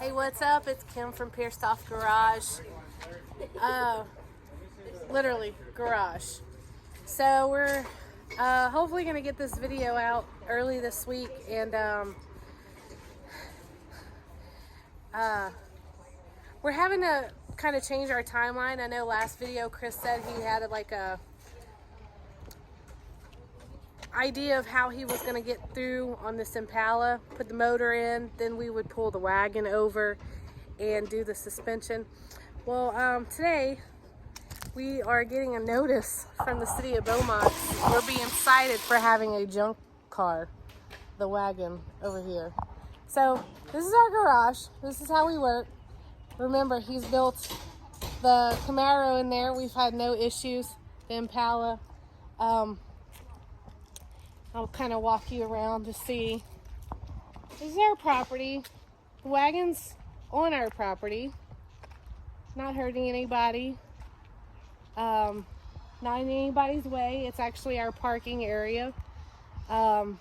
Hey, what's up? It's Kim from Pierced Off Garage. Literally, garage. So we're hopefully going to get this video out early this week, and we're having to kind of change our timeline. I know last video Chris said he had like a idea of how he was going to get through on this Impala, put the motor in, then we would pull the wagon over and do the suspension. Well, today we are getting a notice from the city of Beaumont. We're being cited for having a junk car, the wagon over here. So this is our garage. This is how we work. Remember, he's built the Camaro in there. We've had no issues. The Impala. I'll kind of walk you around to see. This is our property. The wagon's on our property. Not hurting anybody. Not in anybody's way. It's actually our parking area. Front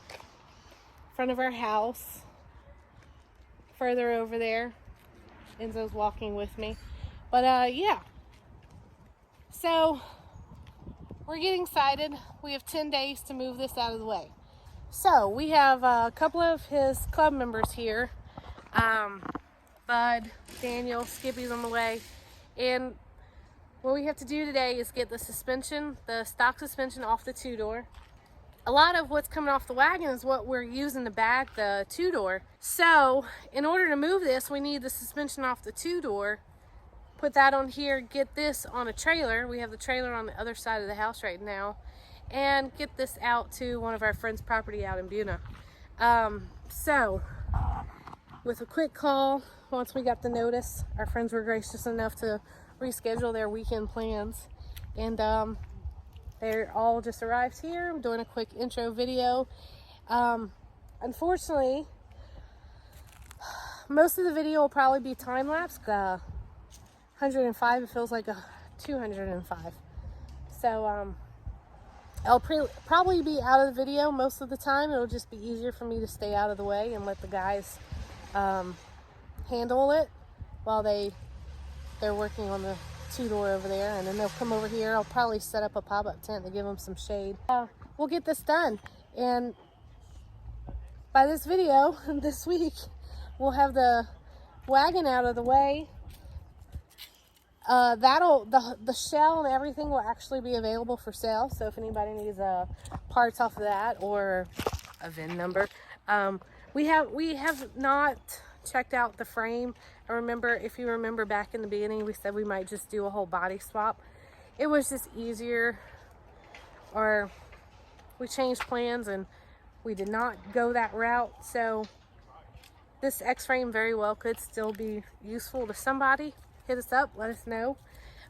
of our house. Further over there. Enzo's walking with me. But yeah. So we're getting excited. We have 10 days to move this out of the way. So we have a couple of his club members here. Bud, Daniel, Skippy's on the way. And what we have to do today is get the suspension, the stock suspension off the two-door. A lot of what's coming off the wagon is what we're using to bag the two-door. So in order to move this, we need the suspension off the two-door. Put that on here, get this on a trailer. We have the trailer on the other side of the house right now, and get this out to one of our friends' property out in Buna. So with a quick call, once we got the notice, our friends were gracious enough to reschedule their weekend plans, and they're all just arrived here. I'm doing a quick intro video. Unfortunately, most of the video will probably be time-lapse. 105, it feels like a 205. So I'll probably be out of the video most of the time. It'll just be easier for me to stay out of the way and let the guys handle it while they're working on the two-door over there, and then they'll come over here. I'll probably set up a pop-up tent to give them some shade. We'll get this done, and by this video this week we'll have the wagon out of the way. The shell and everything will actually be available for sale. So if anybody needs parts off of that or a VIN number, we have not checked out the frame. I remember, if you remember back in the beginning, we said we might just do a whole body swap. It was just easier, or we changed plans and we did not go that route. So this X-frame very well could still be useful to somebody. Hit us up, let us know.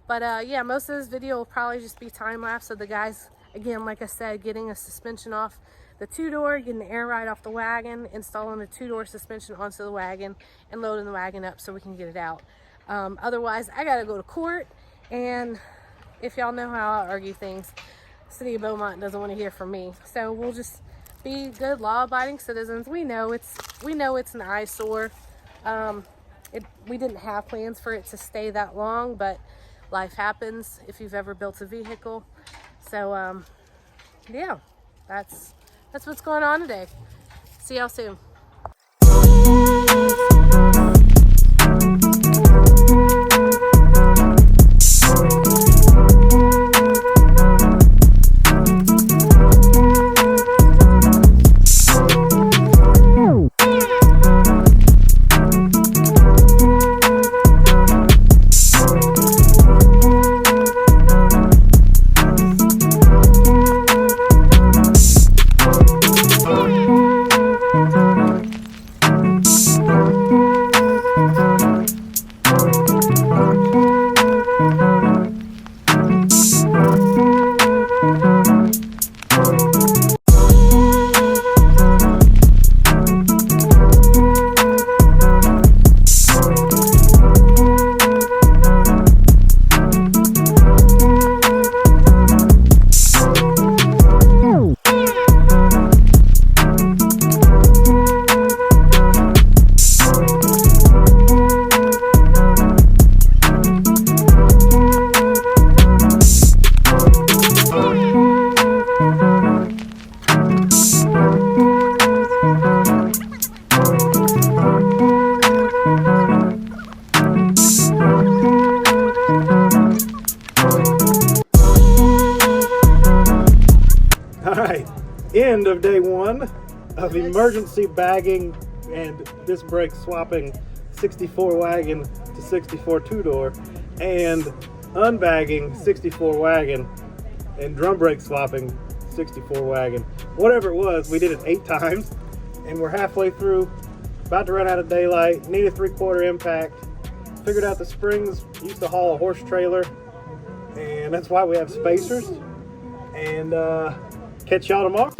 But yeah, most of this video will probably just be time-lapse of the guys, again, like I said, getting a suspension off the two-door, getting the air ride off the wagon, installing the two-door suspension onto the wagon, and loading the wagon up so we can get it out. Otherwise, I gotta go to court, and if y'all know how I argue things, City of Beaumont doesn't want to hear from me. So we'll just be good, law-abiding citizens. We know it's an eyesore. We didn't have plans for it to stay that long, but life happens if you've ever built a vehicle. So yeah, that's what's going on today. See y'all soon. end of day one of emergency bagging and disc brake swapping 64 Wagon to 64 two-door, and unbagging 64 Wagon and drum brake swapping 64 Wagon. Whatever it was, we did it 8 times, and we're halfway through, about to run out of daylight, need a 3/4 impact. Figured out the springs used to haul a horse trailer, and that's why we have spacers. And catch y'all tomorrow.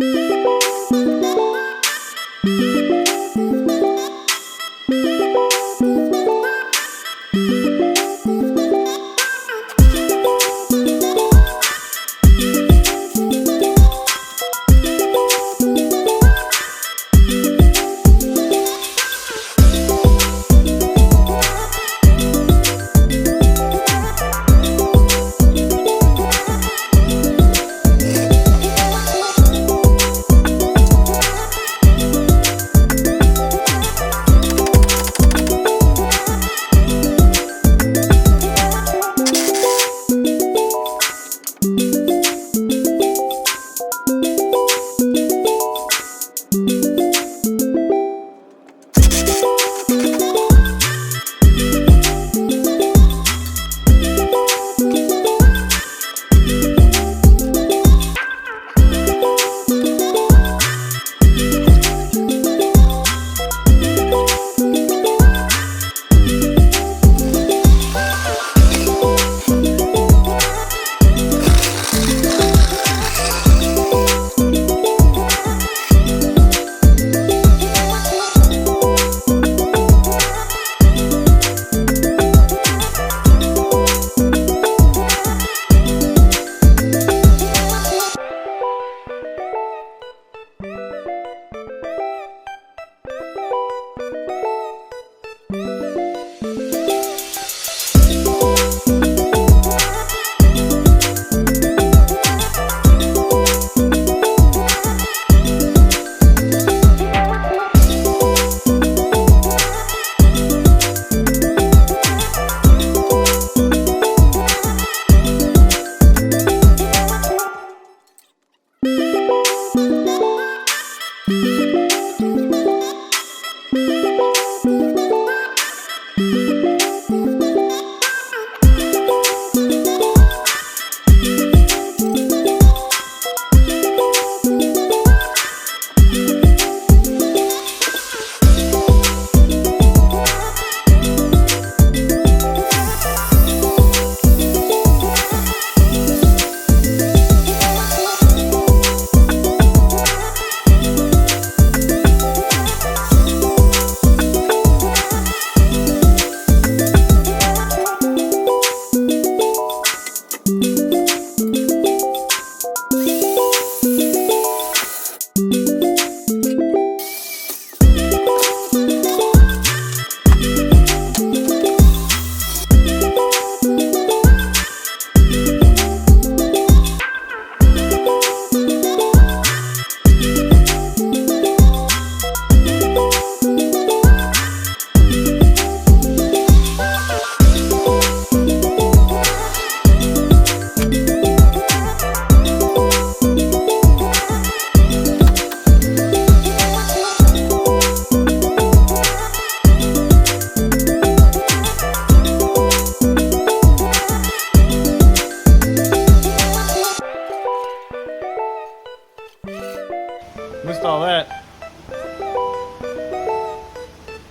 Missed all that.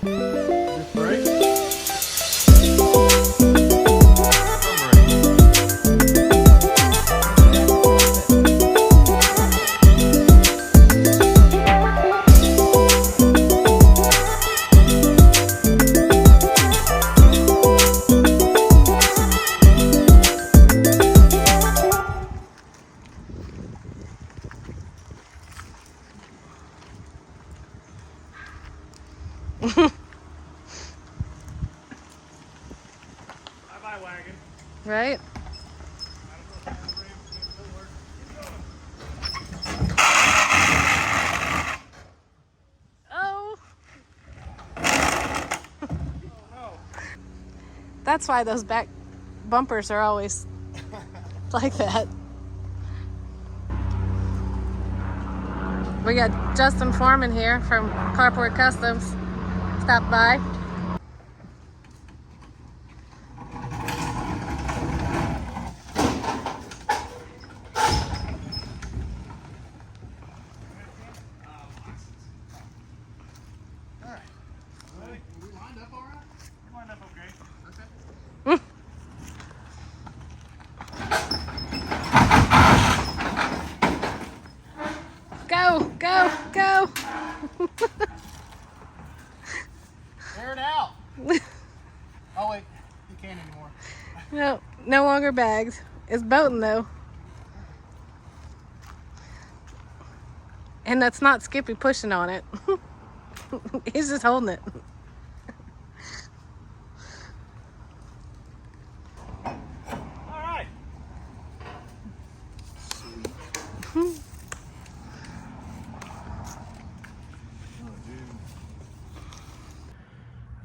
Just brake. Bye-bye, Wagon. Right? Oh. That's why those back bumpers are always like that. We got Justin Foreman here from Carport Customs. Stop by. Go, go, go. Air it out. Oh wait, you can't anymore. No, no longer bags. It's boating though. And that's not Skippy pushing on it. He's just holding it. All right.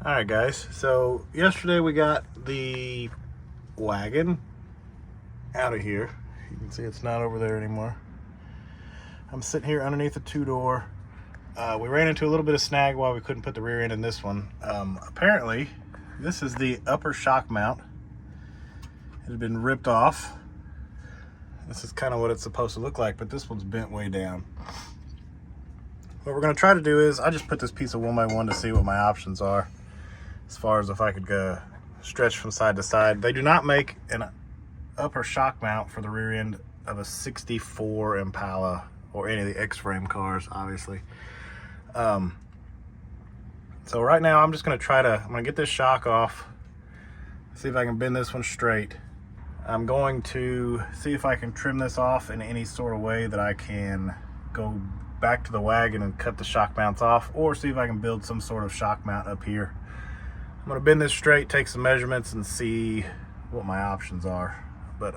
All right, guys. So yesterday we got the wagon out of here. You can see it's not over there anymore. I'm sitting here underneath the two-door. We ran into a little bit of snag while we couldn't put the rear end in this one. Apparently, this is the upper shock mount. It had been ripped off. This is kind of what it's supposed to look like, but this one's bent way down. What we're going to try to do is, I just put this piece of 1x1 to see what my options are, as far as if I could go stretch from side to side. They do not make an upper shock mount for the rear end of a 64 Impala or any of the X-frame cars, obviously. So right now I'm just going to I'm going to get this shock off, see if I can bend this one straight. I'm going to see if I can trim this off in any sort of way that I can go back to the wagon and cut the shock mounts off, or see if I can build some sort of shock mount up here. I'm going to bend this straight, take some measurements, and see what my options are. But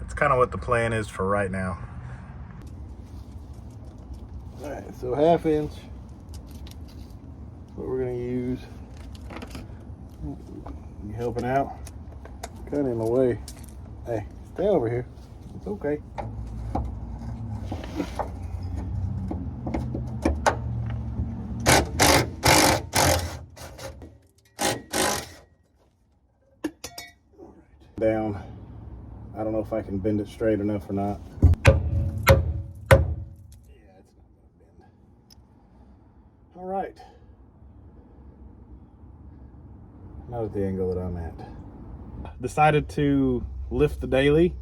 it's kind of what the plan is for right now. All right, so 1/2 inch is what we're going to use. You helping out? Kind of in the way. Hey, stay over here. It's okay. Down. I don't know if I can bend it straight enough or not. Yeah, it's not gonna bend. All right. Not at the angle that I'm at. Decided to lift the daily.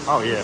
Oh yeah.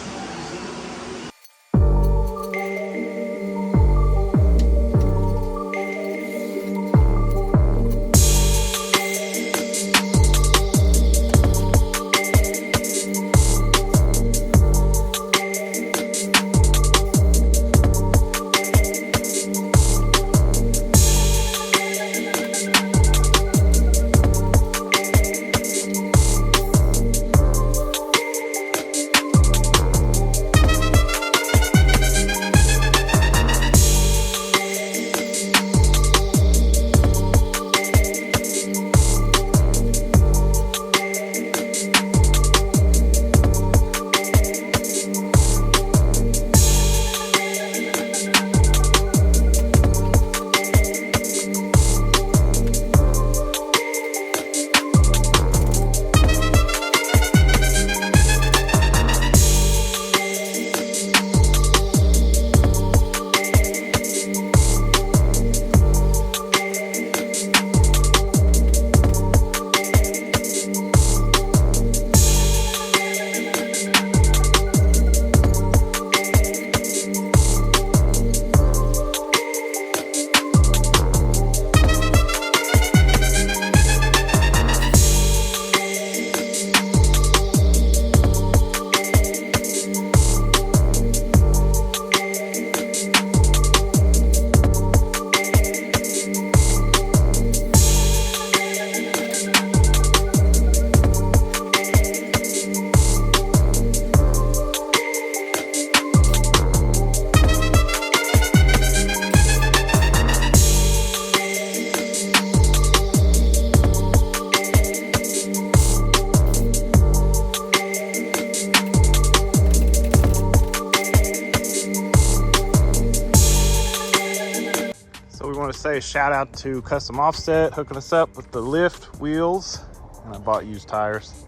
wanted to say a shout out to Custom Offset hooking us up with the lift wheels, and I bought used tires.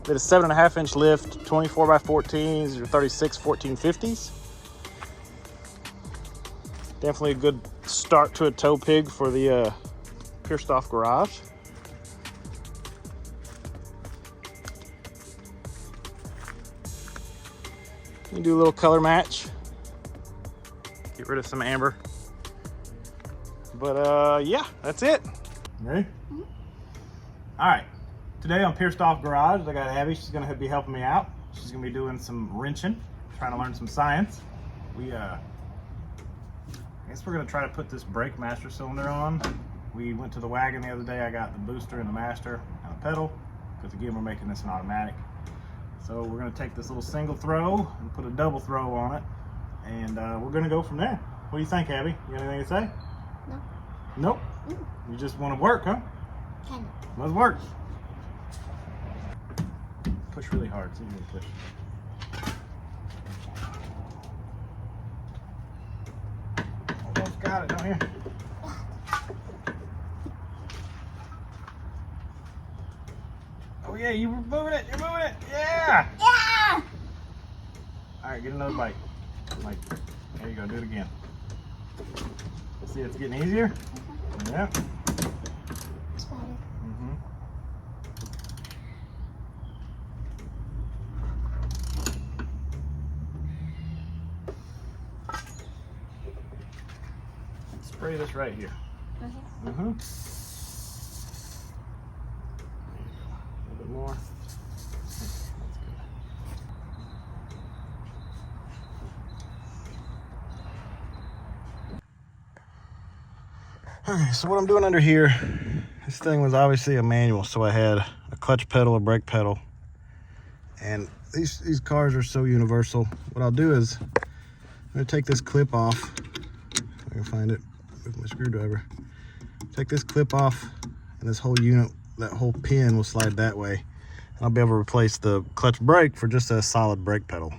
Did a 7.5-inch lift, 24x14s or 36 1450s. Definitely a good start to a tow pig for the pierced off garage. You do a little color match, get rid of some amber. But yeah, that's it. Ready? Mm-hmm. All right, today on Pierced Off Garage, I got Abby. She's gonna be helping me out. She's gonna be doing some wrenching, trying to learn some science. I guess we're gonna try to put this brake master cylinder on. We went to the Wagon the other day. I got the booster and the master and a pedal, because again, we're making this an automatic. So we're gonna take this little single throw and put a double throw on it, and we're gonna go from there. What do you think, Abby? You got anything to say? No. Nope. You just want to work, huh? Kind of. Let's work. Push really hard. See if you can push. Almost got it down here. Oh yeah, you're moving it. You're moving it. Yeah. Yeah. All right, get another bite. Like, there you go. Do it again. See, it's getting easier. Yeah. It's better. Spray this right here. Okay. A little bit more. That's good. Okay, so what I'm doing under here, this thing was obviously a manual, so I had a clutch pedal, a brake pedal, and these cars are so universal. What I'll do is I'm gonna take this clip off. If I can find it with my screwdriver. Take this clip off, and this whole unit, that whole pin will slide that way, and I'll be able to replace the clutch brake for just a solid brake pedal.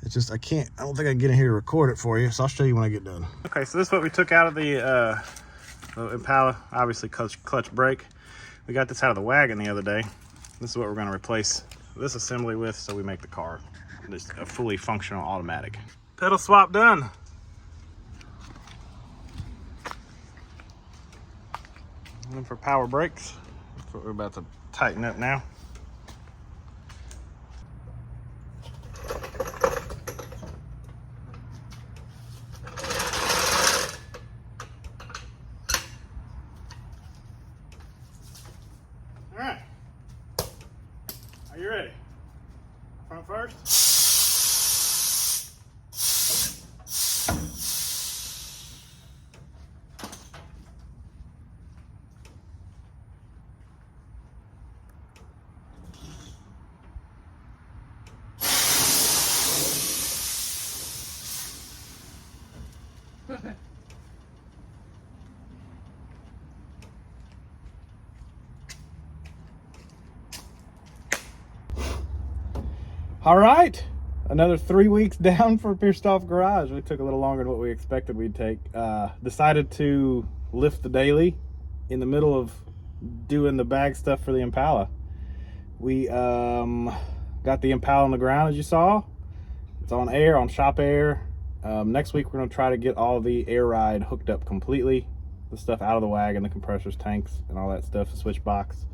It's just I don't think I can get in here to record it for you, so I'll show you when I get done. Okay, so this is what we took out of the Impala, obviously clutch brake. We got this out of the Wagon the other day. This is what we're going to replace this assembly with, so we make the car just a fully functional automatic. Pedal swap done. And then for power brakes, that's what we're about to tighten up now. All right, are you ready? Front first. All right, another 3 weeks down for Pierced Off Garage. We took a little longer than what we expected we'd take. Decided to lift the daily in the middle of doing the bag stuff for the Impala. We got the Impala on the ground, as you saw. It's on air, on shop air. Next week we're gonna try to get all the air ride hooked up completely. The stuff out of the Wagon, the compressors, tanks, and all that stuff, the switch box.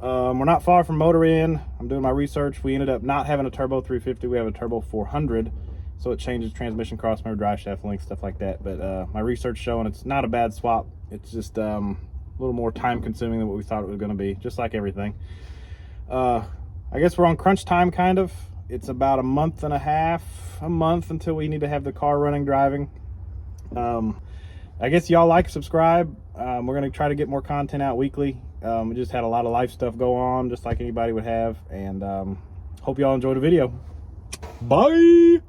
We're not far from motor in. I'm doing my research. We ended up not having a turbo 350. We have a turbo 400, so it changes transmission, crossmember, drive shaft length, stuff like that. But my research showing it's not a bad swap. It's just a little more time consuming than what we thought it was going to be, just like everything. I guess we're on crunch time, kind of. It's about a month until we need to have the car running, driving. I guess y'all like, subscribe. We're going to try to get more content out weekly. We just had a lot of life stuff go on, just like anybody would have, and hope y'all enjoyed the video. Bye.